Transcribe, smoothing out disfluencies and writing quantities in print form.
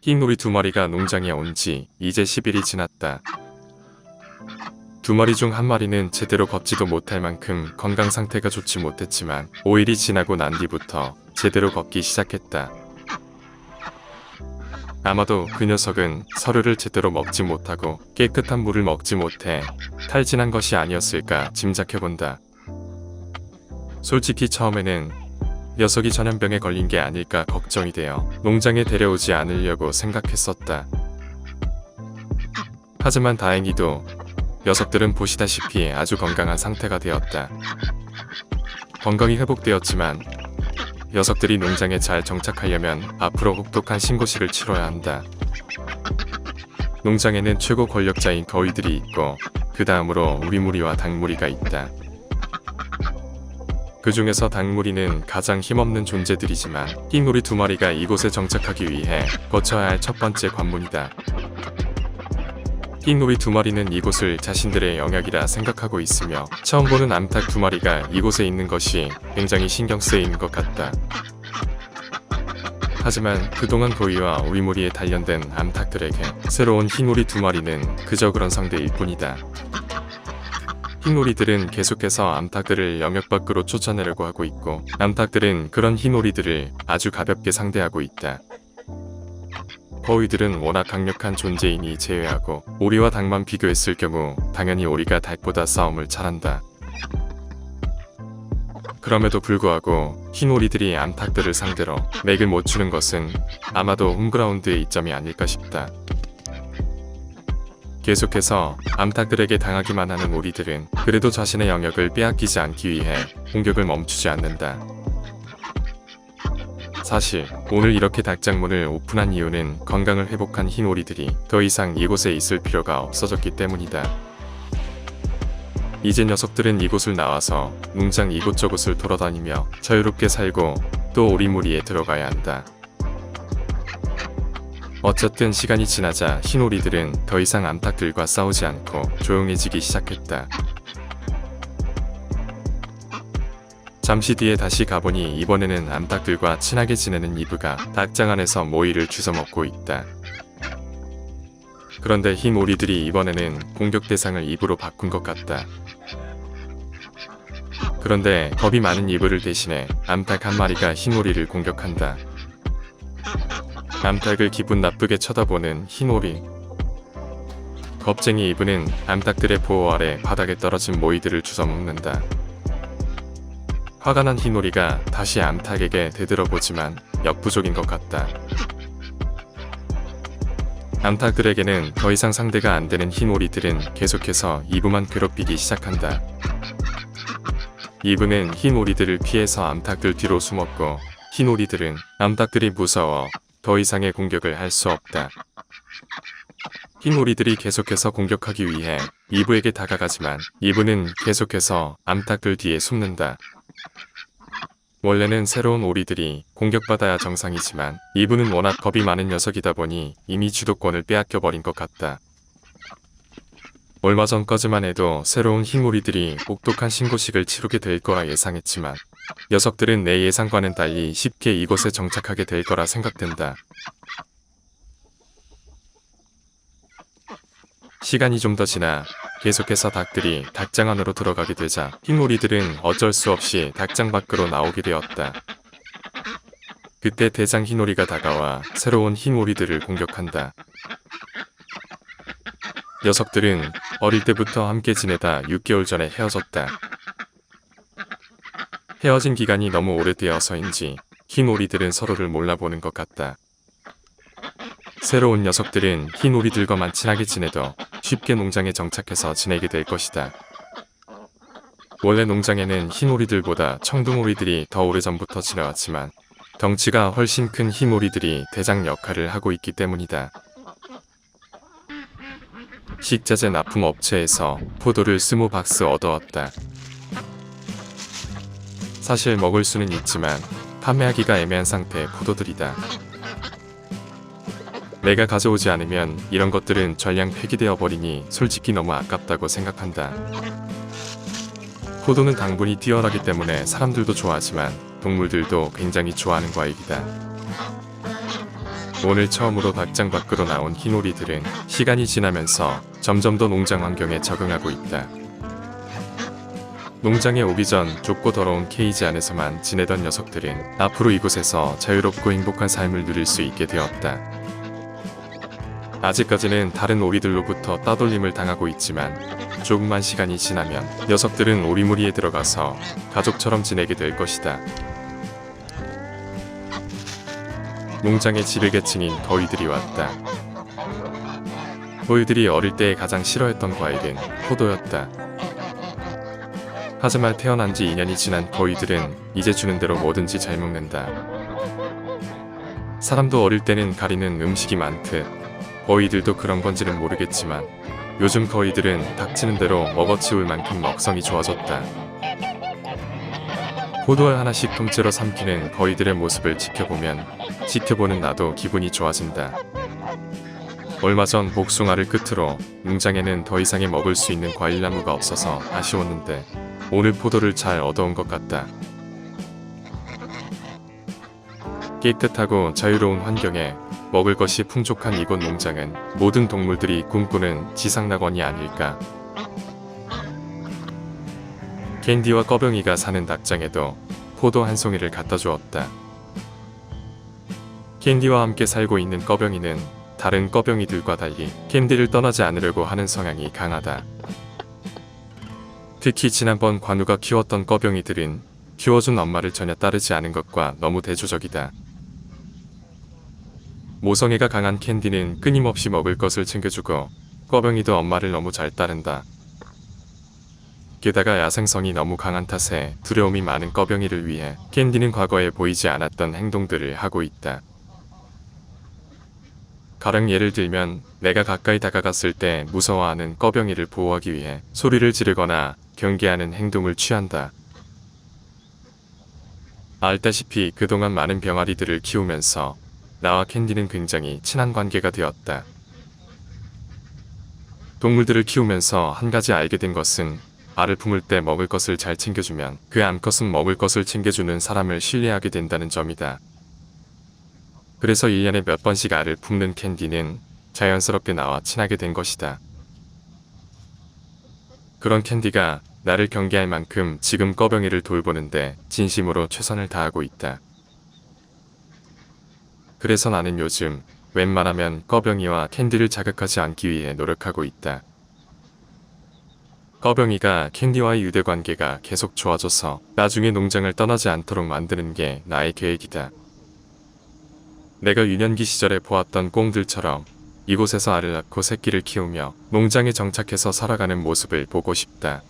흰오리 2마리가 농장에 온 지 이제 10일이 지났다. 2마리 중 1마리는 제대로 걷지도 못할 만큼 건강 상태가 좋지 못했지만 5일이 지나고 난 뒤부터 제대로 걷기 시작했다. 아마도 그 녀석은 서류를 제대로 먹지 못하고 깨끗한 물을 먹지 못해 탈진한 것이 아니었을까 짐작해본다. 솔직히 처음에는 녀석이 전염병에 걸린 게 아닐까 걱정이 되어 농장에 데려오지 않으려고 생각했었다. 하지만 다행히도 녀석들은 보시다시피 아주 건강한 상태가 되었다. 건강이 회복되었지만 녀석들이 농장에 잘 정착하려면 앞으로 혹독한 신고식을 치러야 한다. 농장에는 최고 권력자인 거위들이 있고 그 다음으로 우리무리와 닭무리가 있다. 그 중에서 닭무리는 가장 힘없는 존재들이지만 흰오리 2마리가 이곳에 정착하기 위해 거쳐야 할 첫 번째 관문이다. 흰오리 2마리는 이곳을 자신들의 영역이라 생각하고 있으며 처음 보는 암탉 2마리가 이곳에 있는 것이 굉장히 신경 쓰이는 것 같다. 하지만 그동안 거위와 우리무리에 단련된 암탉들에게 새로운 흰오리 2마리는 그저 그런 상대일 뿐이다. 흰오리들은 계속해서 암탉들을 영역 밖으로 쫓아내려고 하고 있고 암탉들은 그런 흰오리들을 아주 가볍게 상대하고 있다. 거위들은 워낙 강력한 존재이니 제외하고 오리와 닭만 비교했을 경우 당연히 오리가 닭보다 싸움을 잘한다. 그럼에도 불구하고 흰오리들이 암탉들을 상대로 맥을 못 추는 것은 아마도 홈그라운드의 이점이 아닐까 싶다. 계속해서 암탉들에게 당하기만 하는 오리들은 그래도 자신의 영역을 빼앗기지 않기 위해 공격을 멈추지 않는다. 사실 오늘 이렇게 닭장문을 오픈한 이유는 건강을 회복한 흰오리들이 더 이상 이곳에 있을 필요가 없어졌기 때문이다. 이제 녀석들은 이곳을 나와서 농장 이곳저곳을 돌아다니며 자유롭게 살고 또 오리무리에 들어가야 한다. 어쨌든 시간이 지나자 흰오리들은 더 이상 암탉들과 싸우지 않고 조용해지기 시작했다. 잠시 뒤에 다시 가보니 이번에는 암탉들과 친하게 지내는 이브가 닭장 안에서 모이를 주워먹고 있다. 그런데 흰 오리들이 이번에는 공격 대상을 이브로 바꾼 것 같다. 그런데 겁이 많은 이브를 대신해 암탉 1마리가 흰 오리를 공격한다. 암탉을 기분 나쁘게 쳐다보는 흰 오리. 겁쟁이 이브는 암탉들의 보호 아래 바닥에 떨어진 모이들을 주워먹는다. 화가 난 흰오리가 다시 암탉에게 되돌아보지만 역부족인 것 같다. 암탉들에게는 더 이상 상대가 안 되는 흰오리들은 계속해서 이브만 괴롭히기 시작한다. 이브는 흰오리들을 피해서 암탉들 뒤로 숨었고 흰오리들은 암탉들이 무서워 더 이상의 공격을 할 수 없다. 흰오리들이 계속해서 공격하기 위해 이브에게 다가가지만 이브는 계속해서 암탉들 뒤에 숨는다. 원래는 새로운 오리들이 공격받아야 정상이지만 이브는 워낙 겁이 많은 녀석이다 보니 이미 주도권을 빼앗겨버린 것 같다. 얼마 전까지만 해도 새로운 흰오리들이 혹독한 신고식을 치르게 될 거라 예상했지만 녀석들은 내 예상과는 달리 쉽게 이곳에 정착하게 될 거라 생각된다. 시간이 좀 더 지나 계속해서 닭들이 닭장 안으로 들어가게 되자 흰오리들은 어쩔 수 없이 닭장 밖으로 나오게 되었다. 그때 대장 흰오리가 다가와 새로운 흰오리들을 공격한다. 녀석들은 어릴 때부터 함께 지내다 6개월 전에 헤어졌다. 헤어진 기간이 너무 오래되어서인지 흰오리들은 서로를 몰라보는 것 같다. 새로운 녀석들은 흰오리들과만 친하게 지내도 쉽게 농장에 정착해서 지내게 될 것이다. 원래 농장에는 흰오리들보다 청둥오리들이 더 오래전부터 지내왔지만 덩치가 훨씬 큰 흰오리들이 대장 역할을 하고 있기 때문이다. 식자재 납품 업체에서 포도를 20박스 얻어왔다. 사실 먹을 수는 있지만 판매하기가 애매한 상태의 포도들이다. 내가 가져오지 않으면 이런 것들은 전량 폐기되어 버리니 솔직히 너무 아깝다고 생각한다. 포도는 당분이 뛰어나기 때문에 사람들도 좋아하지만 동물들도 굉장히 좋아하는 과일이다. 오늘 처음으로 닭장 밖으로 나온 흰오리들은 시간이 지나면서 점점 더 농장 환경에 적응하고 있다. 농장에 오기 전 좁고 더러운 케이지 안에서만 지내던 녀석들은 앞으로 이곳에서 자유롭고 행복한 삶을 누릴 수 있게 되었다. 아직까지는 다른 오리들로부터 따돌림을 당하고 있지만 조금만 시간이 지나면 녀석들은 오리무리에 들어가서 가족처럼 지내게 될 것이다. 농장의 지배계층인 거위들이 왔다. 거위들이 어릴 때 가장 싫어했던 과일은 포도였다. 하지만 태어난 지 2년이 지난 거위들은 이제 주는 대로 뭐든지 잘 먹는다. 사람도 어릴 때는 가리는 음식이 많듯 거위들도 그런 건지는 모르겠지만 요즘 거위들은 닥치는 대로 먹어치울 만큼 먹성이 좋아졌다. 포도알 하나씩 통째로 삼키는 거위들의 모습을 지켜보면 지켜보는 나도 기분이 좋아진다. 얼마 전 복숭아를 끝으로 농장에는 더 이상의 먹을 수 있는 과일나무가 없어서 아쉬웠는데 오늘 포도를 잘 얻어온 것 같다. 깨끗하고 자유로운 환경에 먹을 것이 풍족한 이곳 농장은 모든 동물들이 꿈꾸는 지상낙원이 아닐까. 캔디와 꺼병이가 사는 닭장에도 포도 한 송이를 갖다 주었다. 캔디와 함께 살고 있는 꺼병이는 다른 꺼병이들과 달리 캔디를 떠나지 않으려고 하는 성향이 강하다. 특히 지난번 관우가 키웠던 꺼병이들은 키워준 엄마를 전혀 따르지 않은 것과 너무 대조적이다. 모성애가 강한 캔디는 끊임없이 먹을 것을 챙겨주고 꺼병이도 엄마를 너무 잘 따른다. 게다가 야생성이 너무 강한 탓에 두려움이 많은 꺼병이를 위해 캔디는 과거에 보이지 않았던 행동들을 하고 있다. 가령 예를 들면 내가 가까이 다가갔을 때 무서워하는 꺼병이를 보호하기 위해 소리를 지르거나 경계하는 행동을 취한다. 알다시피 그동안 많은 병아리들을 키우면서 나와 캔디는 굉장히 친한 관계가 되었다. 동물들을 키우면서 한 가지 알게 된 것은 알을 품을 때 먹을 것을 잘 챙겨주면 그 암컷은 먹을 것을 챙겨주는 사람을 신뢰하게 된다는 점이다. 그래서 1년에 몇 번씩 알을 품는 캔디는 자연스럽게 나와 친하게 된 것이다. 그런 캔디가 나를 경계할 만큼 지금 꺼병이를 돌보는데 진심으로 최선을 다하고 있다. 그래서 나는 요즘 웬만하면 꺼병이와 캔디를 자극하지 않기 위해 노력하고 있다. 꺼병이가 캔디와의 유대관계가 계속 좋아져서 나중에 농장을 떠나지 않도록 만드는 게 나의 계획이다. 내가 유년기 시절에 보았던 꽁들처럼 이곳에서 알을 낳고 새끼를 키우며 농장에 정착해서 살아가는 모습을 보고 싶다.